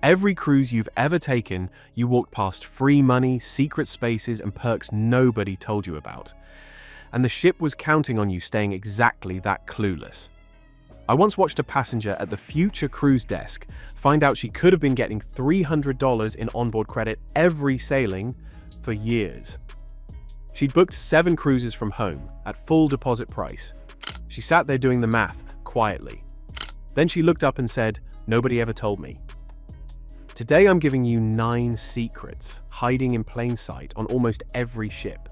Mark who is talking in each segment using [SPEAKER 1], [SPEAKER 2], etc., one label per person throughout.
[SPEAKER 1] Every cruise you've ever taken, you walked past free money, secret spaces, and perks nobody told you about. And the ship was counting on you staying exactly that clueless. I once watched a passenger at the future cruise desk find out she could have been getting $300 in onboard credit every sailing for years. She'd booked 7 cruises from home at full deposit price. She sat there doing the math quietly. Then she looked up and said, "Nobody ever told me." Today I'm giving you 9 secrets hiding in plain sight on almost every ship.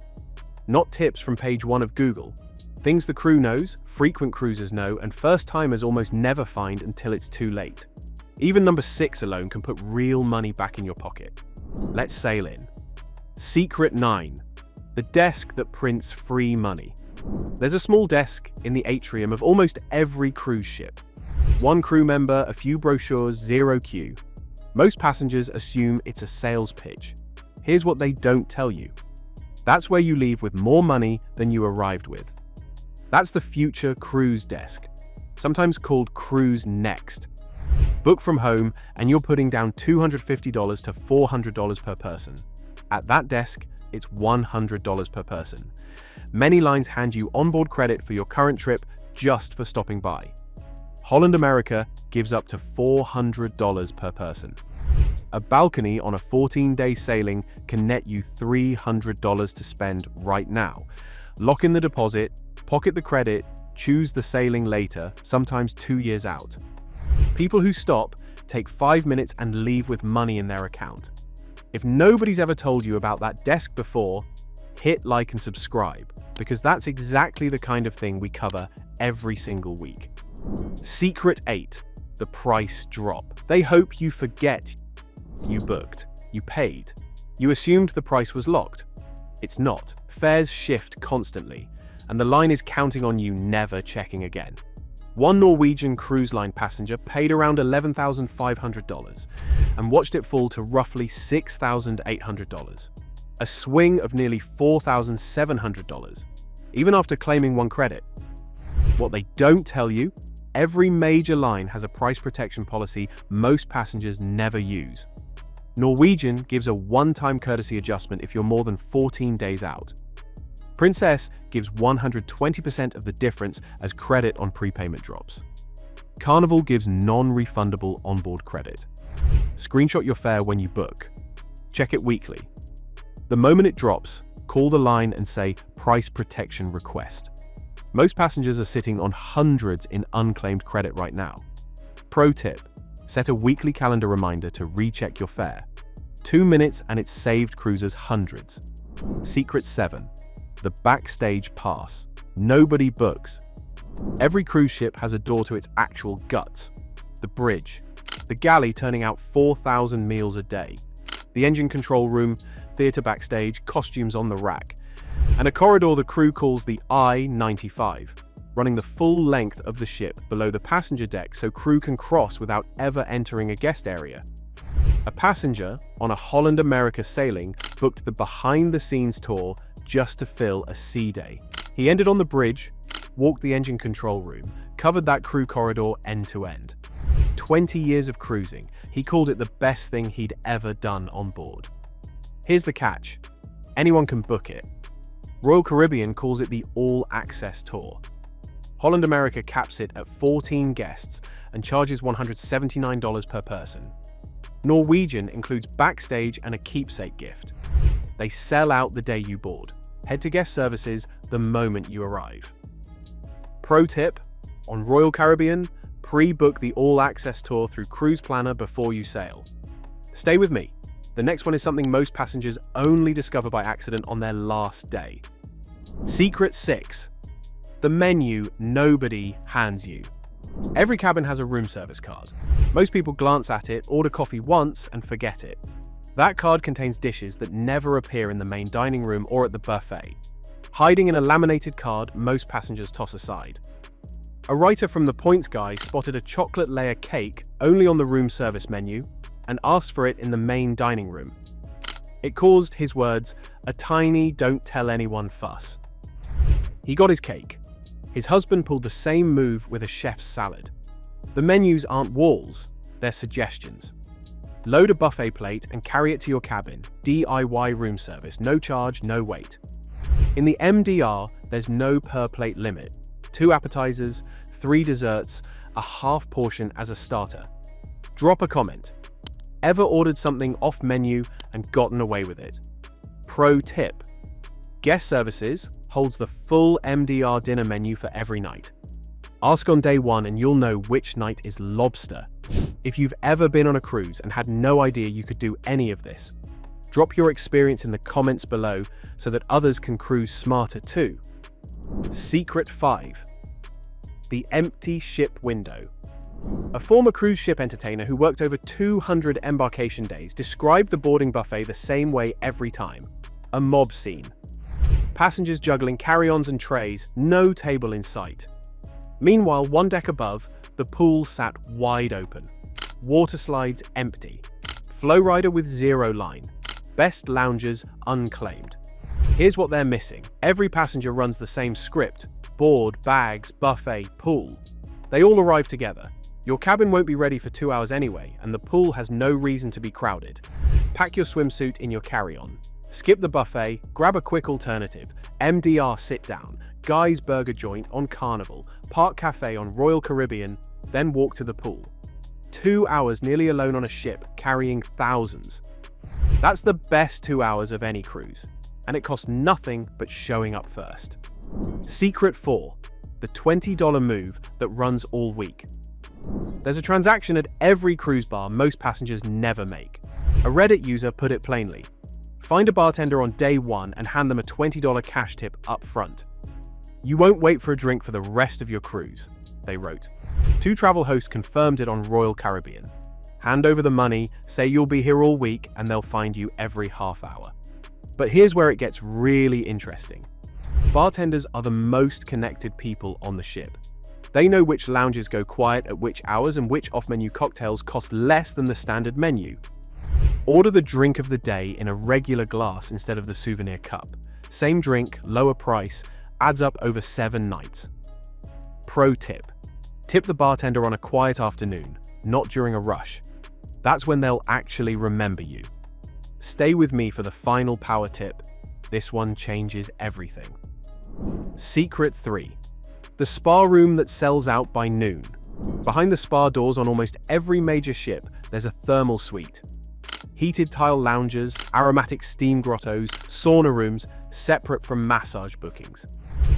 [SPEAKER 1] Not tips from page 1 of Google. Things the crew knows, frequent cruisers know, and first-timers almost never find until it's too late. Even number 6 alone can put real money back in your pocket. Let's sail in. Secret 9. The desk that prints free money. There's a small desk in the atrium of almost every cruise ship. 1 crew member, a few brochures, 0 queue. Most passengers assume it's a sales pitch. Here's what they don't tell you. That's where you leave with more money than you arrived with. That's the future cruise desk, sometimes called Cruise Next. Book from home and you're putting down $250 to $400 per person. At that desk, it's $100 per person. Many lines hand you onboard credit for your current trip just for stopping by. Holland America gives up to $400 per person. A balcony on a 14-day sailing can net you $300 to spend right now. Lock in the deposit, pocket the credit, choose the sailing later, sometimes 2 years out. People who stop take 5 minutes and leave with money in their account. If nobody's ever told you about that desk before, hit like and subscribe, because that's exactly the kind of thing we cover every single week. Secret 8. The price drop. They hope you forget you booked, you paid. You assumed the price was locked. It's not. Fares shift constantly, and the line is counting on you never checking again. 1 Norwegian cruise line passenger paid around $11,500 and watched it fall to roughly $6,800. A swing of nearly $4,700, even after claiming 1 credit. What they don't tell you, every major line has a price protection policy most passengers never use. Norwegian gives a one-time courtesy adjustment if you're more than 14 days out. Princess gives 120% of the difference as credit on prepayment drops. Carnival gives non-refundable onboard credit. Screenshot your fare when you book. Check it weekly. The moment it drops, call the line and say price protection request. Most passengers are sitting on hundreds in unclaimed credit right now. Pro tip: set a weekly calendar reminder to recheck your fare. 2 minutes and it's saved cruisers hundreds. Secret 7. The backstage pass. Nobody books. Every cruise ship has a door to its actual guts. The bridge. The galley turning out 4,000 meals a day. The engine control room, theatre backstage, costumes on the rack. And a corridor the crew calls the I-95, running the full length of the ship below the passenger deck so crew can cross without ever entering a guest area. A passenger on a Holland America sailing booked the behind-the-scenes tour just to fill a sea day. He ended on the bridge, walked the engine control room, covered that crew corridor end to end. 20 years of cruising, he called it the best thing he'd ever done on board. Here's the catch: anyone can book it. Royal Caribbean calls it the all-access tour. Holland America caps it at 14 guests and charges $179 per person. Norwegian includes backstage and a keepsake gift. They sell out the day you board. Head to guest services the moment you arrive. Pro tip: on Royal Caribbean, pre-book the all-access tour through Cruise Planner before you sail. Stay with me. The next one is something most passengers only discover by accident on their last day. Secret 6. The menu nobody hands you. Every cabin has a room service card. Most people glance at it, order coffee once, and forget it. That card contains dishes that never appear in the main dining room or at the buffet. Hiding in a laminated card most passengers toss aside. A writer from The Points Guy spotted a chocolate layer cake only on the room service menu and asked for it in the main dining room. It caused, his words, a tiny don't tell anyone fuss. He got his cake. His husband pulled the same move with a chef's salad. The menus aren't walls, they're suggestions. Load a buffet plate and carry it to your cabin. DIY room service, no charge, no wait. In the MDR, there's no per plate limit. 2 appetizers, 3 desserts, a half portion as a starter. Drop a comment. Ever ordered something off menu and gotten away with it? Pro tip. Guest Services holds the full MDR dinner menu for every night. Ask on day 1 and you'll know which night is lobster. If you've ever been on a cruise and had no idea you could do any of this, drop your experience in the comments below so that others can cruise smarter too. Secret 5. The empty ship window. A former cruise ship entertainer who worked over 200 embarkation days described the boarding buffet the same way every time. A mob scene. Passengers juggling carry-ons and trays, no table in sight. Meanwhile, one deck above, the pool sat wide open. Water slides empty. Flow rider with 0 line. Best loungers unclaimed. Here's what they're missing. Every passenger runs the same script. Board, bags, buffet, pool. They all arrive together. Your cabin won't be ready for 2 hours anyway, and the pool has no reason to be crowded. Pack your swimsuit in your carry-on. Skip the buffet, grab a quick alternative. MDR sit down, Guy's Burger Joint on Carnival, Park Cafe on Royal Caribbean, then walk to the pool. 2 hours nearly alone on a ship, carrying thousands. That's the best 2 hours of any cruise, and it costs nothing but showing up first. Secret 4. The $20 move that runs all week. There's a transaction at every cruise bar most passengers never make. A Reddit user put it plainly. Find a bartender on day 1 and hand them a $20 cash tip up front. You won't wait for a drink for the rest of your cruise, they wrote. 2 travel hosts confirmed it on Royal Caribbean. Hand over the money, say you'll be here all week, and they'll find you every half hour. But here's where it gets really interesting. Bartenders are the most connected people on the ship. They know which lounges go quiet at which hours and which off-menu cocktails cost less than the standard menu. Order the drink of the day in a regular glass instead of the souvenir cup. Same drink, lower price, adds up over 7 nights. Pro tip. Tip the bartender on a quiet afternoon, not during a rush. That's when they'll actually remember you. Stay with me for the final power tip. This one changes everything. Secret 3. The spa room that sells out by noon. Behind the spa doors on almost every major ship, there's a thermal suite. Heated tile lounges, aromatic steam grottos, sauna rooms, separate from massage bookings.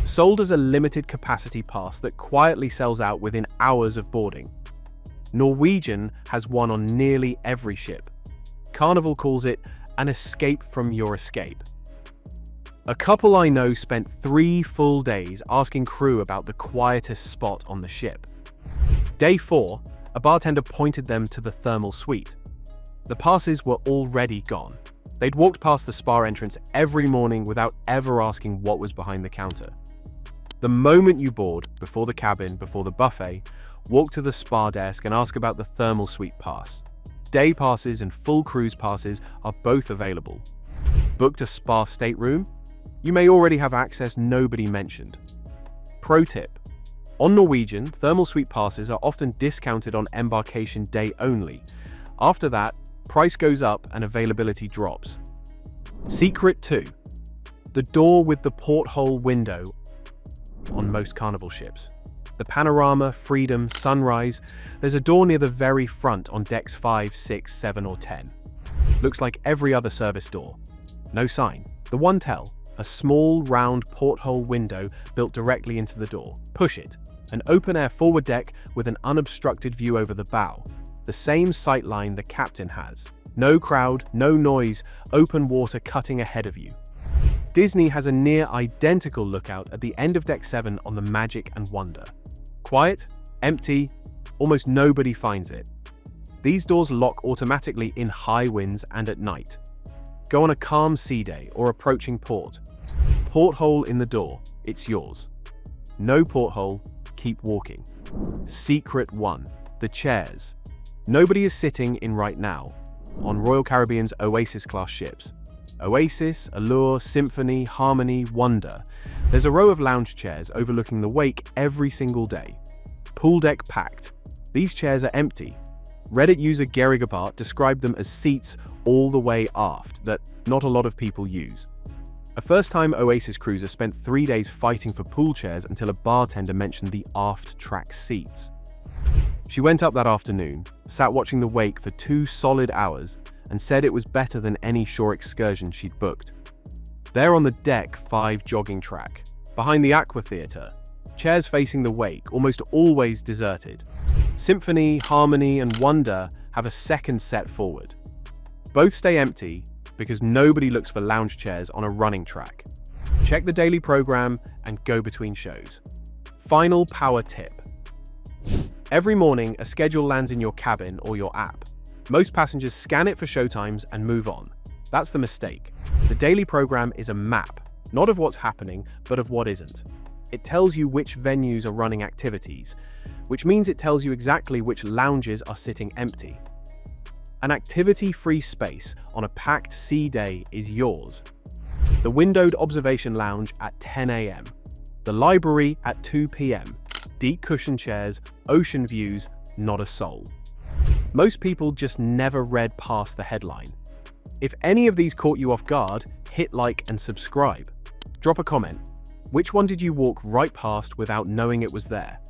[SPEAKER 1] Sold as a limited capacity pass that quietly sells out within hours of boarding. Norwegian has one on nearly every ship. Carnival calls it an escape from your escape. A couple I know spent 3 full days asking crew about the quietest spot on the ship. Day 4, a bartender pointed them to the thermal suite. The passes were already gone. They'd walked past the spa entrance every morning without ever asking what was behind the counter. The moment you board, before the cabin, before the buffet, walk to the spa desk and ask about the thermal suite pass. Day passes and full cruise passes are both available. Booked a spa stateroom? You may already have access nobody mentioned. Pro tip. On Norwegian, thermal suite passes are often discounted on embarkation day only. After that, price goes up and availability drops. Secret 2. The door with the porthole window on most Carnival ships. The Panorama, Freedom, Sunrise, there's a door near the very front on decks 5, 6, 7 or 10. Looks like every other service door. No sign. The one tell, a small round porthole window built directly into the door. Push it. An open-air forward deck with an unobstructed view over the bow. The same sightline the captain has. No crowd, no noise, open water cutting ahead of you. Disney has a near-identical lookout at the end of Deck 7 on the Magic and Wonder. Quiet, empty, almost nobody finds it. These doors lock automatically in high winds and at night. Go on a calm sea day or approaching port. Porthole in the door, it's yours. No porthole, keep walking. Secret 1. The chairs. Nobody is sitting in right now on Royal Caribbean's Oasis-class ships. Oasis, Allure, Symphony, Harmony, Wonder. There's a row of lounge chairs overlooking the wake every single day. Pool deck packed. These chairs are empty. Reddit user Gerigabart described them as seats all the way aft that not a lot of people use. A first-time Oasis cruiser spent 3 days fighting for pool chairs until a bartender mentioned the aft track seats. She went up that afternoon, sat watching the wake for 2 solid hours, and said it was better than any shore excursion she'd booked. There on the deck 5 jogging track, behind the Aqua Theatre, chairs facing the wake, almost always deserted. Symphony, Harmony, and Wonder have a second set forward. Both stay empty because nobody looks for lounge chairs on a running track. Check the daily program and go between shows. Final power tip. Every morning, a schedule lands in your cabin or your app. Most passengers scan it for showtimes and move on. That's the mistake. The daily program is a map, not of what's happening, but of what isn't. It tells you which venues are running activities, which means it tells you exactly which lounges are sitting empty. An activity-free space on a packed sea day is yours. The windowed observation lounge at 10 a.m. The library at 2 p.m. Deep cushion chairs, ocean views, not a soul. Most people just never read past the headline. If any of these caught you off guard, hit like and subscribe. Drop a comment. Which one did you walk right past without knowing it was there?